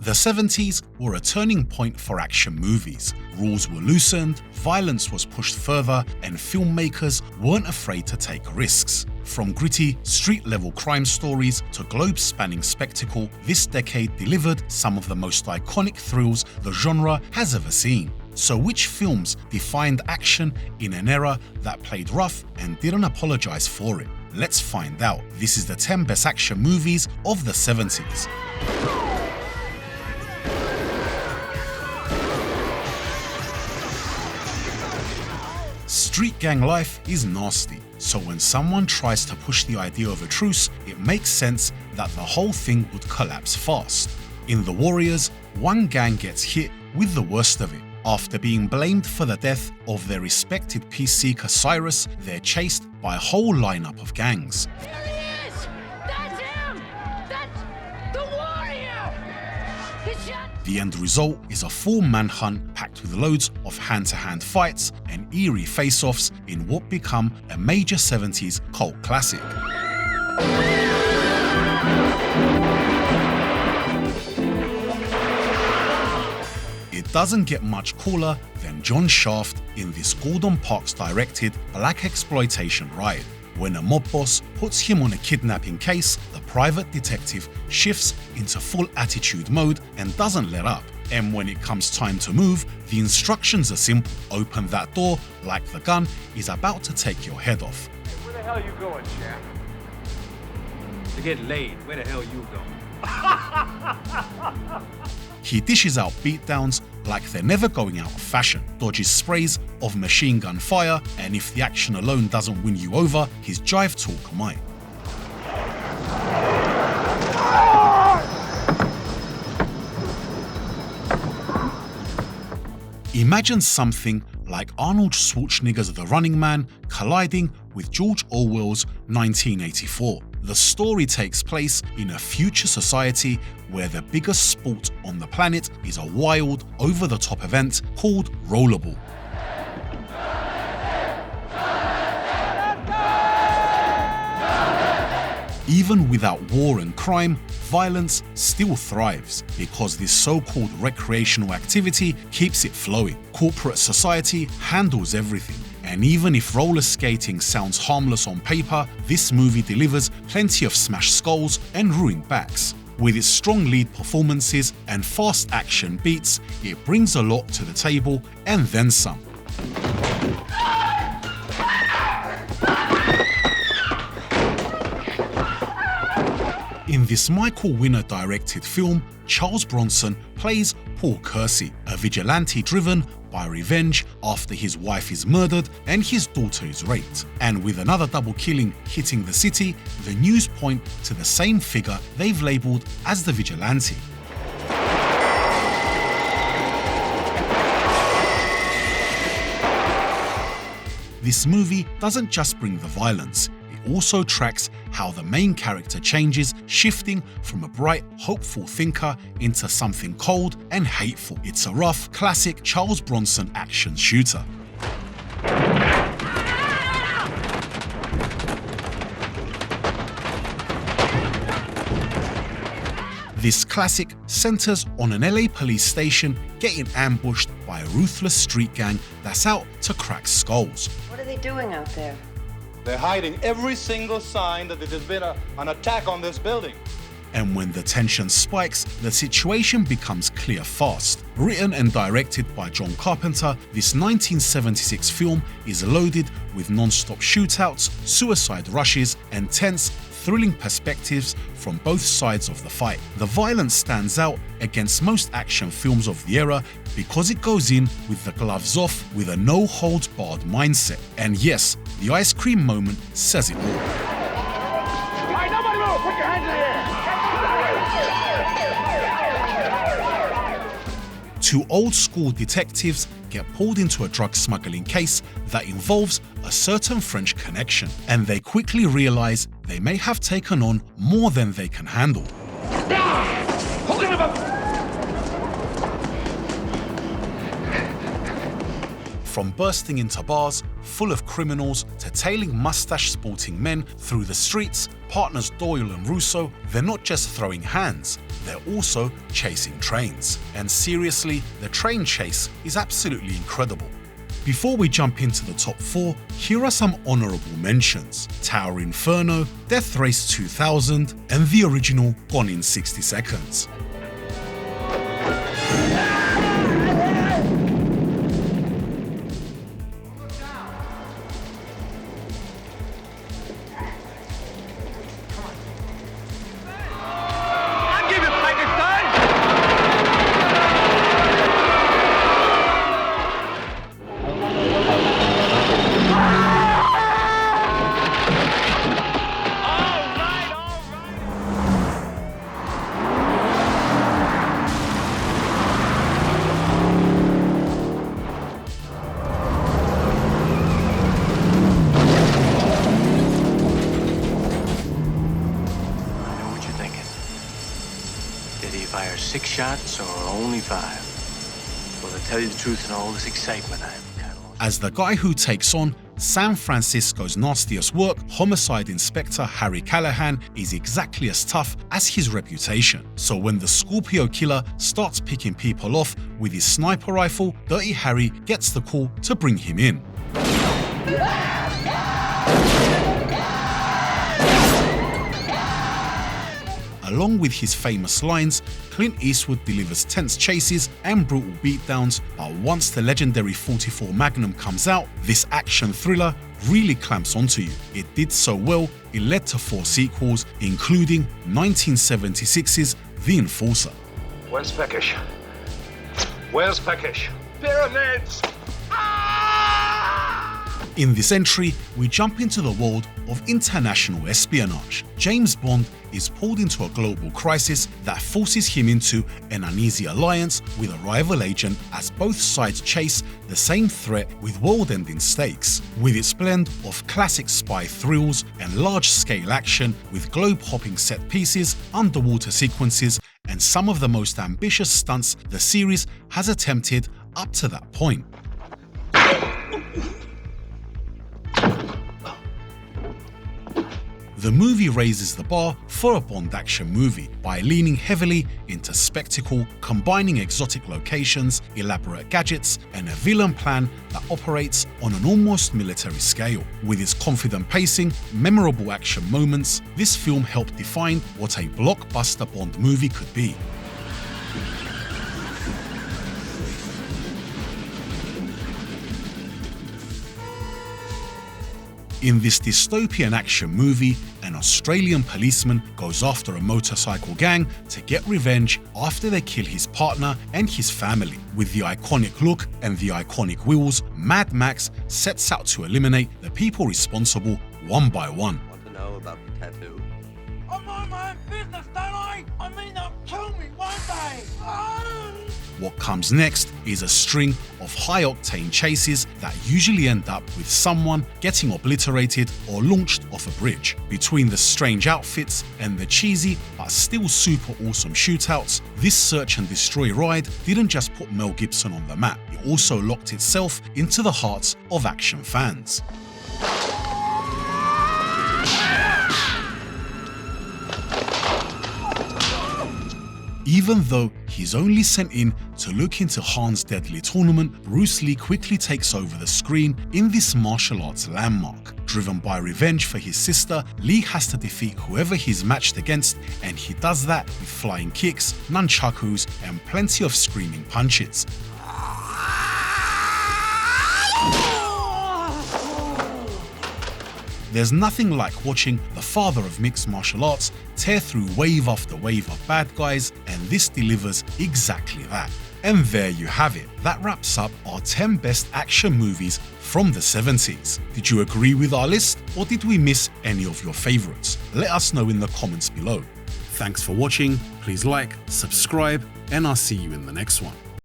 The 70s were a turning point for action movies. Rules were loosened, violence was pushed further, and filmmakers weren't afraid to take risks. From gritty, street-level crime stories to globe-spanning spectacle, this decade delivered some of the most iconic thrills the genre has ever seen. So which films defined action in an era that played rough and didn't apologize for it? Let's find out. This is the 10 best action movies of the 70s. Street gang life is nasty, so when someone tries to push the idea of a truce, it makes sense that the whole thing would collapse fast. In The Warriors, one gang gets hit with the worst of it. After being blamed for the death of their respected peace seeker Cyrus, they're chased by a whole lineup of gangs. There he is! That's him! That's the warrior! He's shot! The end result is a full manhunt packed with loads of hand-to-hand fights and eerie face-offs in what become a major 70s cult classic. It doesn't get much cooler than John Shaft in this Gordon Parks-directed black exploitation ride. When a mob boss puts him on a kidnapping case, the private detective shifts into full attitude mode and doesn't let up. And when it comes time to move, the instructions are simple. Open that door like the gun is about to take your head off. Hey, where the hell you going, champ? To get laid. Where the hell you going? He dishes out beatdowns like they're never going out of fashion, dodges sprays of machine gun fire, and if the action alone doesn't win you over, his jive talk might. Imagine something like Arnold Schwarzenegger's The Running Man colliding with George Orwell's 1984. The story takes place in a future society where the biggest sport on the planet is a wild, over-the-top event called Rollerball. Even without war and crime, violence still thrives because this so-called recreational activity keeps it flowing. Corporate society handles everything. And even if roller skating sounds harmless on paper, this movie delivers plenty of smashed skulls and ruined backs. With its strong lead performances and fast action beats, it brings a lot to the table and then some. In this Michael Winner-directed film, Charles Bronson plays Paul Kersey, a vigilante driven by revenge after his wife is murdered and his daughter is raped. And with another double killing hitting the city, the news point to the same figure they've labelled as the vigilante. This movie doesn't just bring the violence, it also tracks how the main character changes, shifting from a bright, hopeful thinker into something cold and hateful. It's a rough, classic Charles Bronson action shooter. This classic centers on an LA police station getting ambushed by a ruthless street gang that's out to crack skulls. What are they doing out there? They're hiding every single sign that there's been an attack on this building. And when the tension spikes, the situation becomes clear fast. Written and directed by John Carpenter, this 1976 film is loaded with non-stop shootouts, suicide rushes, and tense, thrilling perspectives from both sides of the fight. The violence stands out against most action films of the era because it goes in with the gloves off with a no-holds-barred mindset. And yes, the ice cream moment says it all. All right, nobody move! Put your hands in the air! Two old-school detectives get pulled into a drug smuggling case that involves a certain French connection, and they quickly realize they may have taken on more than they can handle. Hold him up! From bursting into bars full of criminals to tailing mustache-sporting men through the streets, partners Doyle and Russo, they're not just throwing hands, they're also chasing trains. And seriously, the train chase is absolutely incredible. Before we jump into the top 4, here are some honourable mentions: Tower Inferno, Death Race 2000, and the original Gone in 60 Seconds. Did he fire 6 shots or only 5? Well, to tell you the truth, in all this excitement, I'm kind of lost. As the guy who takes on San Francisco's nastiest work, Homicide Inspector Harry Callahan is exactly as tough as his reputation. So when the Scorpio killer starts picking people off with his sniper rifle, Dirty Harry gets the call to bring him in. Along with his famous lines, Clint Eastwood delivers tense chases and brutal beatdowns, but once the legendary .44 Magnum comes out, this action thriller really clamps onto you. It did so well, it led to 4 sequels, including 1976's The Enforcer. Where's Peckish? Where's Peckish? Pyramids! In this entry, we jump into the world of international espionage. James Bond is pulled into a global crisis that forces him into an uneasy alliance with a rival agent as both sides chase the same threat with world-ending stakes. With its blend of classic spy thrills and large-scale action with globe-hopping set pieces, underwater sequences, and some of the most ambitious stunts the series has attempted up to that point. The movie raises the bar for a Bond action movie by leaning heavily into spectacle, combining exotic locations, elaborate gadgets, and a villain plan that operates on an almost military scale. With its confident pacing, memorable action moments, this film helped define what a blockbuster Bond movie could be. In this dystopian action movie, an Australian policeman goes after a motorcycle gang to get revenge after they kill his partner and his family. With the iconic look and the iconic wheels, Mad Max sets out to eliminate the people responsible one by one. Want to know about the tattoo? I mind my own business, don't I? I mean, they'll kill me one day. What comes next is a string of high-octane chases that usually end up with someone getting obliterated or launched off a bridge. Between the strange outfits and the cheesy but still super awesome shootouts, this search and destroy ride didn't just put Mel Gibson on the map, it also locked itself into the hearts of action fans. Even though he's only sent in to look into Han's deadly tournament, Bruce Lee quickly takes over the screen in this martial arts landmark. Driven by revenge for his sister, Lee has to defeat whoever he's matched against, and he does that with flying kicks, nunchakus, and plenty of screaming punches. There's nothing like watching the father of mixed martial arts tear through wave after wave of bad guys, and this delivers exactly that. And there you have it. That wraps up our 10 best action movies from the 70s. Did you agree with our list, or did we miss any of your favorites? Let us know in the comments below. Thanks for watching, please like, subscribe, and I'll see you in the next one.